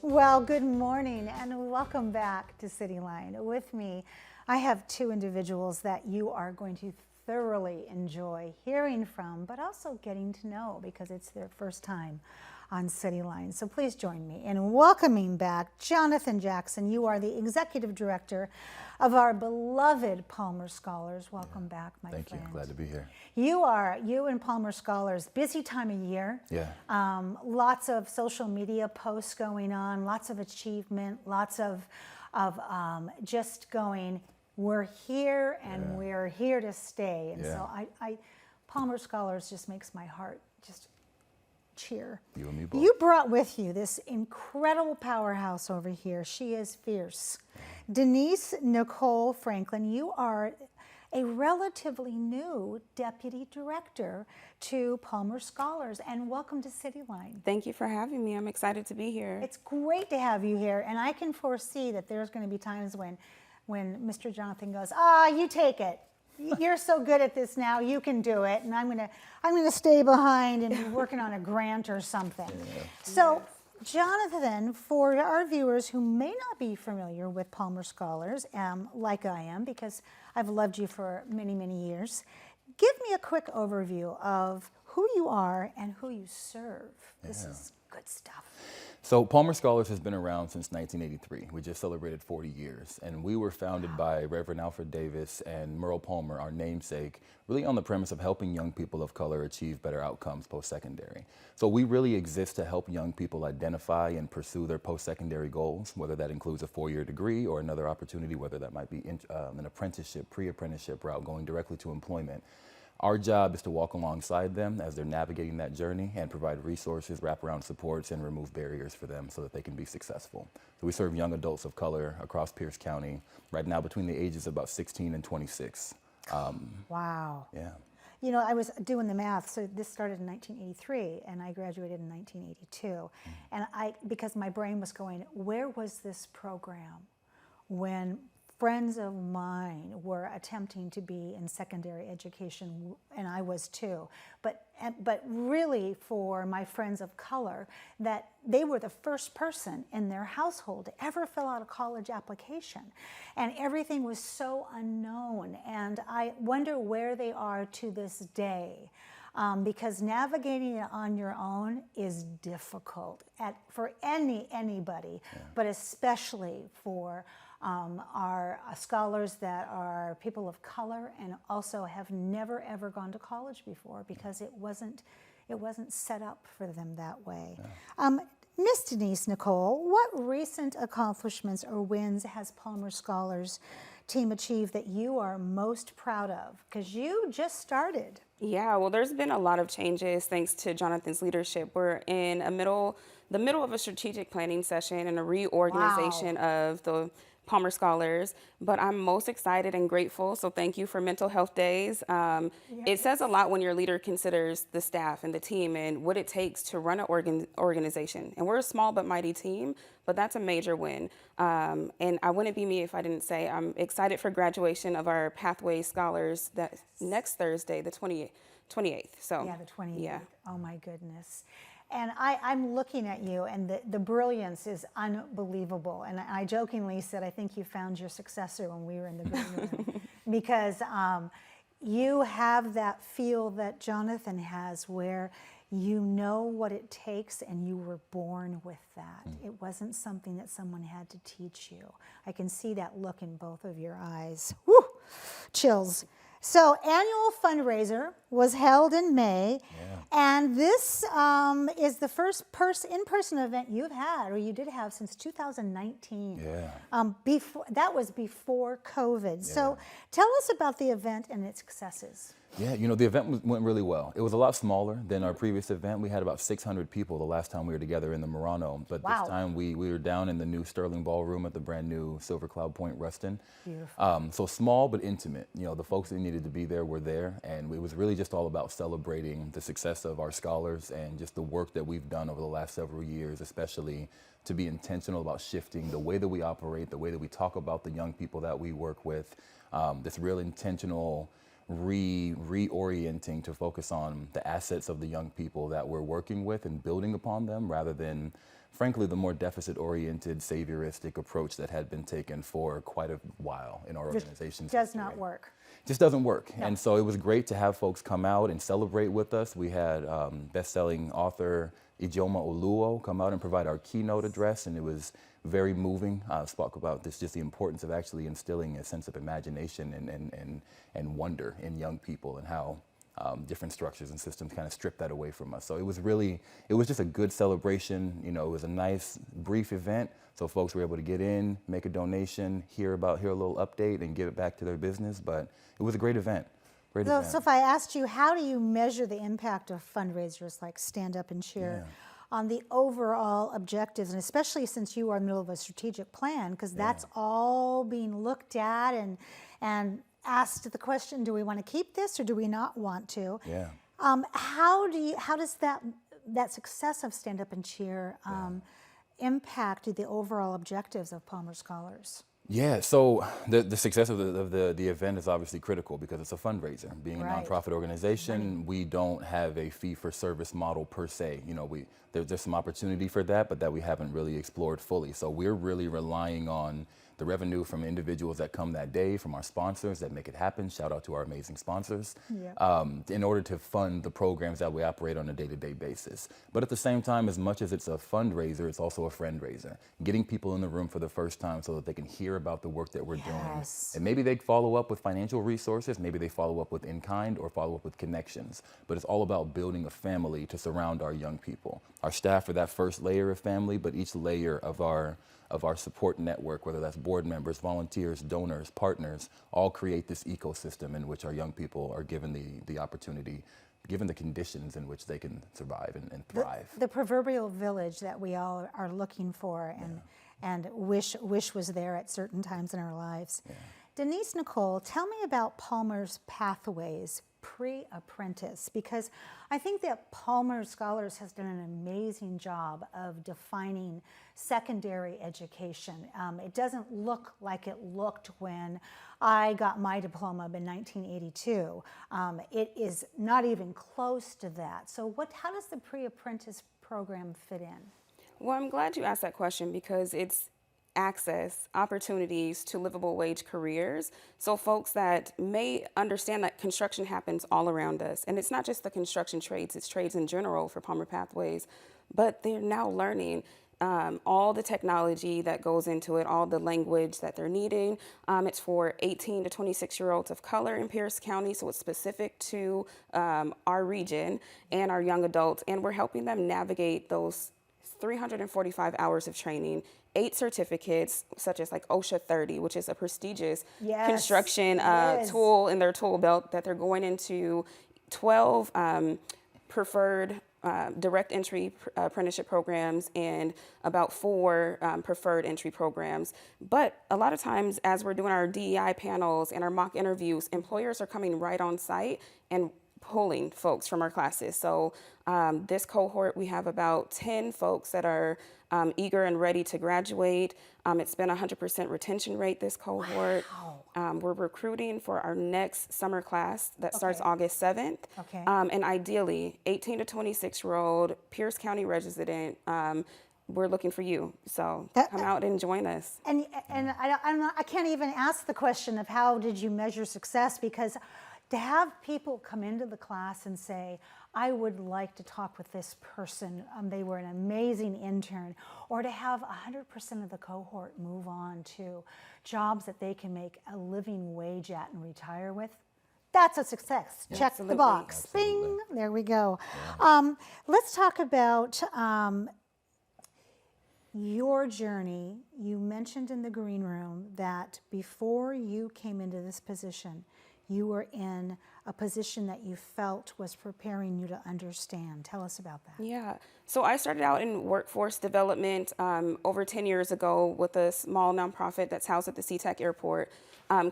Well, good morning and welcome back to Cityline. With me, I have two individuals that you are going to thoroughly enjoy hearing from, but also getting to know because it's their first time on Cityline. So please join me in welcoming back Jonathan Jackson. You are the Executive Director of our beloved Palmer Scholars. Welcome back, my friend. Thank you. Glad to be here. You and Palmer Scholars, busy time of year. Yeah. Lots of social media posts going on, lots of achievement, lots of just going, we're here and we're here to stay. And so Palmer Scholars just makes my heart just cheer. You and me both. You brought with you this incredible powerhouse over here. She is fierce. Denise Nicole Franklin, you are a relatively new deputy director to Palmer Scholars, and welcome to Cityline. Thank you for having me. I'm excited to be here. It's great to have you here, and I can foresee that there's going to be times when Mr. Jonathan goes, you take it. You're so good at this now, you can do it, and I'm gonna stay behind and be working on a grant or something. Yeah. So, Jonathan, for our viewers who may not be familiar with Palmer Scholars, like I am, because I've loved you for many, many years, give me a quick overview of who you are and who you serve. This is good stuff. So Palmer Scholars has been around since 1983. We just celebrated 40 years, and we were founded by Reverend Alfred Davis and Merle Palmer, our namesake, really on the premise of helping young people of color achieve better outcomes post-secondary. So we really exist to help young people identify and pursue their post-secondary goals, whether that includes a four-year degree or another opportunity, whether that might be an apprenticeship, pre-apprenticeship route going directly to employment. Our job is to walk alongside them as they're navigating that journey and provide resources, wraparound supports, and remove barriers for them so that they can be successful. So we serve young adults of color across Pierce County, right now between the ages of about 16 and 26. Wow. Yeah. You know, I was doing the math, so this started in 1983, and I graduated in 1982. And because my brain was going, where was this program when friends of mine were attempting to be in secondary education, and I was too. But really for my friends of color, that they were the first person in their household to ever fill out a college application. And everything was so unknown. And I wonder where they are to this day. Because navigating it on your own is difficult for anybody, but especially for our scholars that are people of color and also have never ever gone to college before because it wasn't set up for them that way. Miss Denise Nicole, what recent accomplishments or wins has Palmer Scholars team achieved that you are most proud of? Because you just started. Yeah, well, there's been a lot of changes thanks to Jonathan's leadership. We're in the middle of a strategic planning session and a reorganization of the Palmer Scholars, but I'm most excited and grateful, so thank you for Mental Health Days. It says a lot when your leader considers the staff and the team and what it takes to run an organization. And we're a small but mighty team, but that's a major win. And I wouldn't be me if I didn't say I'm excited for graduation of our Pathway Scholars that next Thursday, the 28th. So, yeah, the 28th. Yeah. Oh my goodness. And I'm looking at you, and the brilliance is unbelievable. And I jokingly said, I think you found your successor when we were in the green room. Because you have that feel that Jonathan has where you know what it takes and you were born with that. It wasn't something that someone had to teach you. I can see that look in both of your eyes. Woo! Chills. So annual fundraiser was held in May, and this is the first in-person event you've had, or you did have, since 2019. That was before COVID. So tell us about the event and its successes. Yeah, you know, the event went really well. It was a lot smaller than our previous event. We had about 600 people the last time we were together in the Murano, but this time we were down in the new Sterling Ballroom at the brand new Silver Cloud Point Ruston. Beautiful. So small but intimate. You know, the folks that needed to be there were there, and it was really just all about celebrating the success of our scholars and just the work that we've done over the last several years, especially to be intentional about shifting the way that we operate, the way that we talk about the young people that we work with, this real intentional reorienting to focus on the assets of the young people that we're working with and building upon them rather than frankly, the more deficit-oriented, savioristic approach that had been taken for quite a while in our organization's Does history. not work. Just doesn't work. No. And so it was great to have folks come out and celebrate with us. We had best-selling author Ijoma Oluo come out and provide our keynote address, and it was very moving. Spoke about this, just the importance of actually instilling a sense of imagination and wonder in young people, and how different structures and systems kind of strip that away from us. So it was just a good celebration. You know, it was a nice, brief event. So folks were able to get in, make a donation, hear a little update, and give it back to their business. But it was a great event. So if I asked you, how do you measure the impact of fundraisers like Stand Up and Cheer on the overall objectives, and especially since you are in the middle of a strategic plan, because that's all being looked at and asked the question, do we want to keep this or do we not want to? Yeah. How does that success of Stand Up and Cheer impact the overall objectives of Palmer Scholars? Yeah, so the success of the event is obviously critical because it's a fundraiser. Being a nonprofit organization, we don't have a fee-for-service model per se. You know, there's some opportunity for that, but that we haven't really explored fully. So we're really relying on the revenue from individuals that come that day, from our sponsors that make it happen. Shout out to our amazing sponsors, in order to fund the programs that we operate on a day-to-day basis. But at the same time, as much as it's a fundraiser, it's also a friend raiser. Getting people in the room for the first time so that they can hear about the work that we're doing. And maybe they follow up with financial resources, maybe they follow up with in-kind or follow up with connections. But it's all about building a family to surround our young people. Our staff are that first layer of family, but each layer of our support network, whether that's board members, volunteers, donors, partners, all create this ecosystem in which our young people are given the opportunity, given the conditions in which they can survive and thrive. The proverbial village that we all are looking for and wish was there at certain times in our lives. Denise Nicole, tell me about Palmer's Pathways pre-apprentice, because I think that Palmer Scholars has done an amazing job of defining secondary education. It doesn't look like it looked when I got my diploma in 1982. It is not even close to that. So how does the pre-apprentice program fit in? Well, I'm glad you asked that question because it's access, opportunities to livable wage careers. So folks that may understand that construction happens all around us. And it's not just the construction trades, it's trades in general for Palmer Pathways. But they're now learning all the technology that goes into it, all the language that they're needing. It's for 18 to 26-year-olds of color in Pierce County, so it's specific to our region and our young adults. And we're helping them navigate those 345 hours of training, 8 certificates, such as like OSHA 30, which is a prestigious construction tool in their tool belt, that they're going into 12 preferred direct entry apprenticeship programs and about 4 preferred entry programs. But a lot of times, as we're doing our DEI panels and our mock interviews, employers are coming right on site and pulling folks from our classes. So this cohort, we have about 10 folks that are eager and ready to graduate. It's been 100% retention rate this cohort. Wow. We're recruiting for our next summer class that starts August 7th. Okay. And ideally, 18 to 26-year-old Pierce County resident, we're looking for you. So come out and join us. And I can't even ask the question of how did you measure success, because to have people come into the class and say, I would like to talk with this person, they were an amazing intern, or to have 100% of the cohort move on to jobs that they can make a living wage at and retire with, that's a success. Yeah. Check the box. Absolutely. Bing, there we go. Yeah. Let's talk about your journey. You mentioned in the green room that before you came into this position, you were in a position that you felt was preparing you to understand. Tell us about that. Yeah. So I started out in workforce development over 10 years ago with a small nonprofit that's housed at the SeaTac Airport,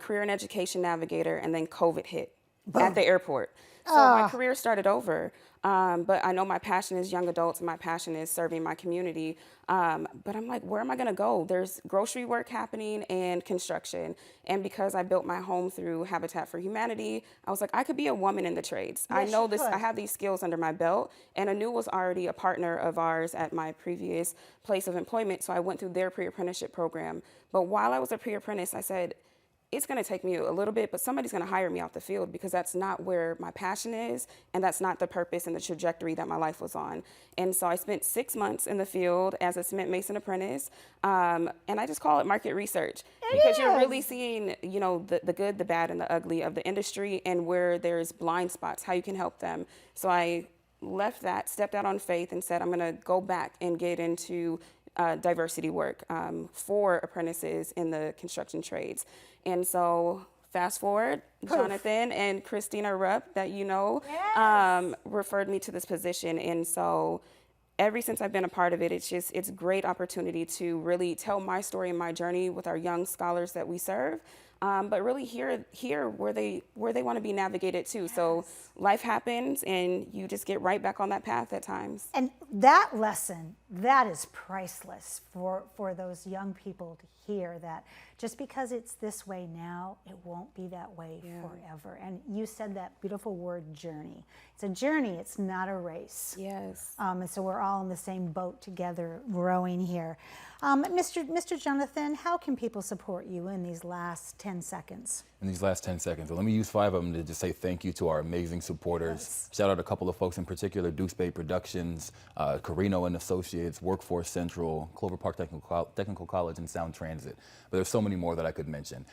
career and education navigator, and then COVID hit. at the airport. So my career started over. But I know my passion is young adults and my passion is serving my community. But I'm like, where am I going to go? There's grocery work happening and construction. And because I built my home through Habitat for Humanity, I was like, I could be a woman in the trades. Yes, I know you this, could. I have these skills under my belt. And Anu was already a partner of ours at my previous place of employment. So I went through their pre-apprenticeship program. But while I was a pre-apprentice, I said, it's going to take me a little bit, but somebody's going to hire me off the field because that's not where my passion is, and that's not the purpose and the trajectory that my life was on. And so I spent 6 months in the field as a cement mason apprentice, and I just call it market research because you're really seeing, you know, the good, the bad, and the ugly of the industry and where there's blind spots, how you can help them. So I left that, stepped out on faith, and said I'm going to go back and get into diversity work for apprentices in the construction trades. And so fast forward, Jonathan and Christina Rupp, that you know, referred me to this position. And so ever since I've been a part of it, it's a great opportunity to really tell my story and my journey with our young scholars that we serve. But really hear where they want to be navigated too. So life happens and you just get right back on that path at times. And that lesson, that is priceless for those young people to hear that just because it's this way now, it won't be that way forever. And you said that beautiful word, journey. It's a journey, it's not a race. Yes. And so we're all in the same boat together, rowing here. Mr. Jonathan, how can people support you in these last 10 seconds? In these last 10 seconds, well, let me use 5 of them to just say thank you to our amazing supporters. Yes. Shout out a couple of folks in particular, Deuce Bay Productions, Carino and Associates, Workforce Central, Clover Park Technical College, and Sound Transit. But there's so many more that I could mention.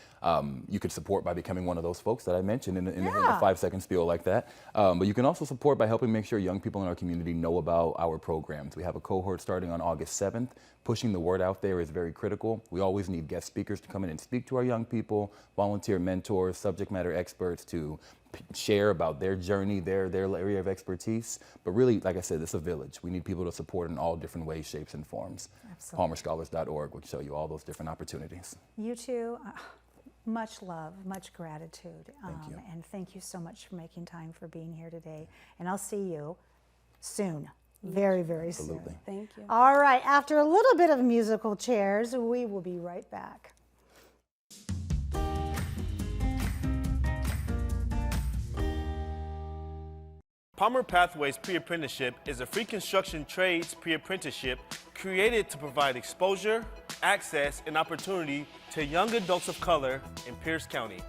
You could support by becoming one of those folks that I mentioned in a 5-second spiel like that. But you can also support by helping make sure young people in our community know about our programs. We have a cohort starting on August 7th. Pushing the word out there is very critical. We always need guest speakers to come in and speak to our young people, volunteer mentors, subject matter experts to share about their journey, their area of expertise. But really, like I said, it's a village. We need people to support in all different ways, shapes, and forms. Absolutely. PalmerScholars.org will show you all those different opportunities. You too, much love, much gratitude. Thank you. And thank you so much for making time for being here today. And I'll see you soon. Very, very Absolutely. soon. Thank you. All right, after a little bit of musical chairs, we will be right back. Palmer Pathways Pre-Apprenticeship is a free construction trades pre-apprenticeship created to provide exposure, access, and opportunity to young adults of color in Pierce County.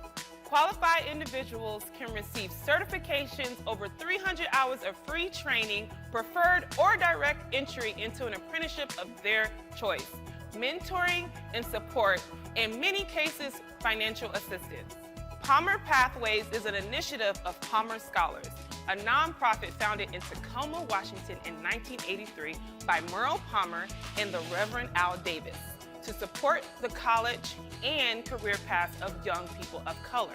Qualified individuals can receive certifications, over 300 hours of free training, preferred or direct entry into an apprenticeship of their choice, mentoring and support, in many cases, financial assistance. Palmer Pathways is an initiative of Palmer Scholars, a nonprofit founded in Tacoma, Washington in 1983 by Merle Palmer and the Reverend Al Davis, to support the college and career paths of young people of color.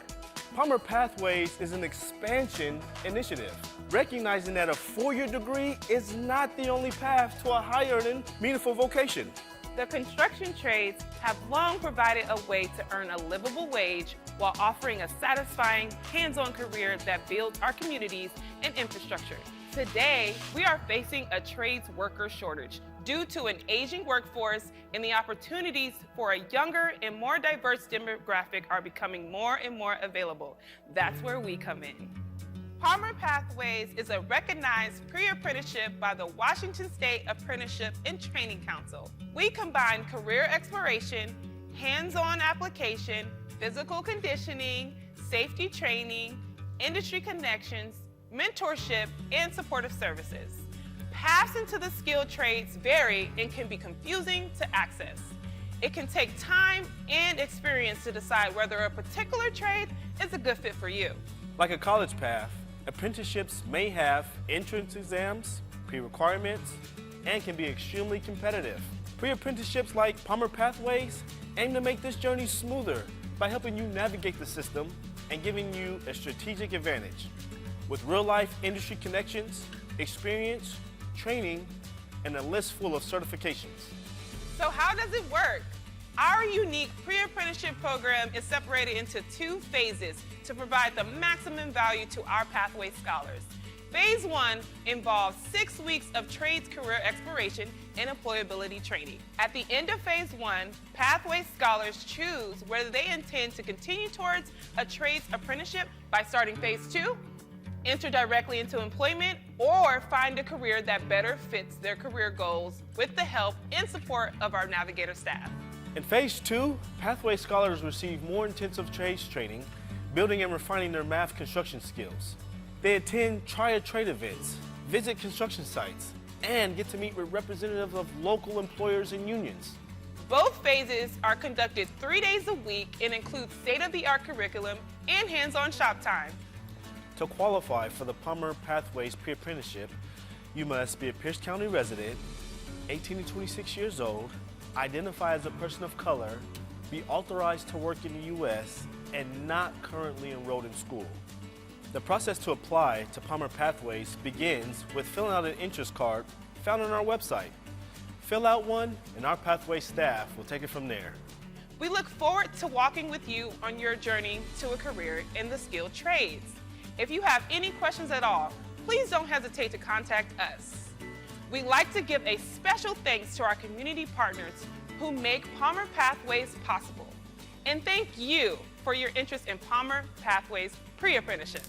Palmer Pathways is an expansion initiative, recognizing that a 4-year degree is not the only path to a higher and meaningful vocation. The construction trades have long provided a way to earn a livable wage while offering a satisfying, hands-on career that builds our communities and infrastructure. Today, we are facing a trades worker shortage due to an aging workforce, and the opportunities for a younger and more diverse demographic are becoming more and more available. That's where we come in. Palmer Pathways is a recognized pre-apprenticeship by the Washington State Apprenticeship and Training Council. We combine career exploration, hands-on application, physical conditioning, safety training, industry connections, mentorship, and supportive services. Paths into the skilled trades vary and can be confusing to access. It can take time and experience to decide whether a particular trade is a good fit for you. Like a college path, apprenticeships may have entrance exams, pre-requirements, and can be extremely competitive. Pre-apprenticeships like Palmer Pathways aim to make this journey smoother by helping you navigate the system and giving you a strategic advantage. With real-life industry connections, experience, training, and a list full of certifications. So how does it work? Our unique pre-apprenticeship program is separated into 2 phases to provide the maximum value to our Pathway Scholars. Phase 1 involves 6 weeks of trades career exploration and employability training. At the end of Phase 1, Pathway Scholars choose whether they intend to continue towards a trades apprenticeship by starting Phase 2, enter directly into employment, or find a career that better fits their career goals with the help and support of our Navigator staff. In Phase 2, Pathway Scholars receive more intensive trades training, building and refining their math construction skills. They attend try-a-trade events, visit construction sites, and get to meet with representatives of local employers and unions. Both phases are conducted 3 days a week and include state-of-the-art curriculum and hands-on shop time. To qualify for the Palmer Pathways pre-apprenticeship, you must be a Pierce County resident, 18 to 26 years old, identify as a person of color, be authorized to work in the U.S., and not currently enrolled in school. The process to apply to Palmer Pathways begins with filling out an interest card found on our website. Fill out one, and our Pathway staff will take it from there. We look forward to walking with you on your journey to a career in the skilled trades. If you have any questions at all, please don't hesitate to contact us. We'd like to give a special thanks to our community partners who make Palmer Pathways possible. And thank you for your interest in Palmer Pathways pre-apprenticeship.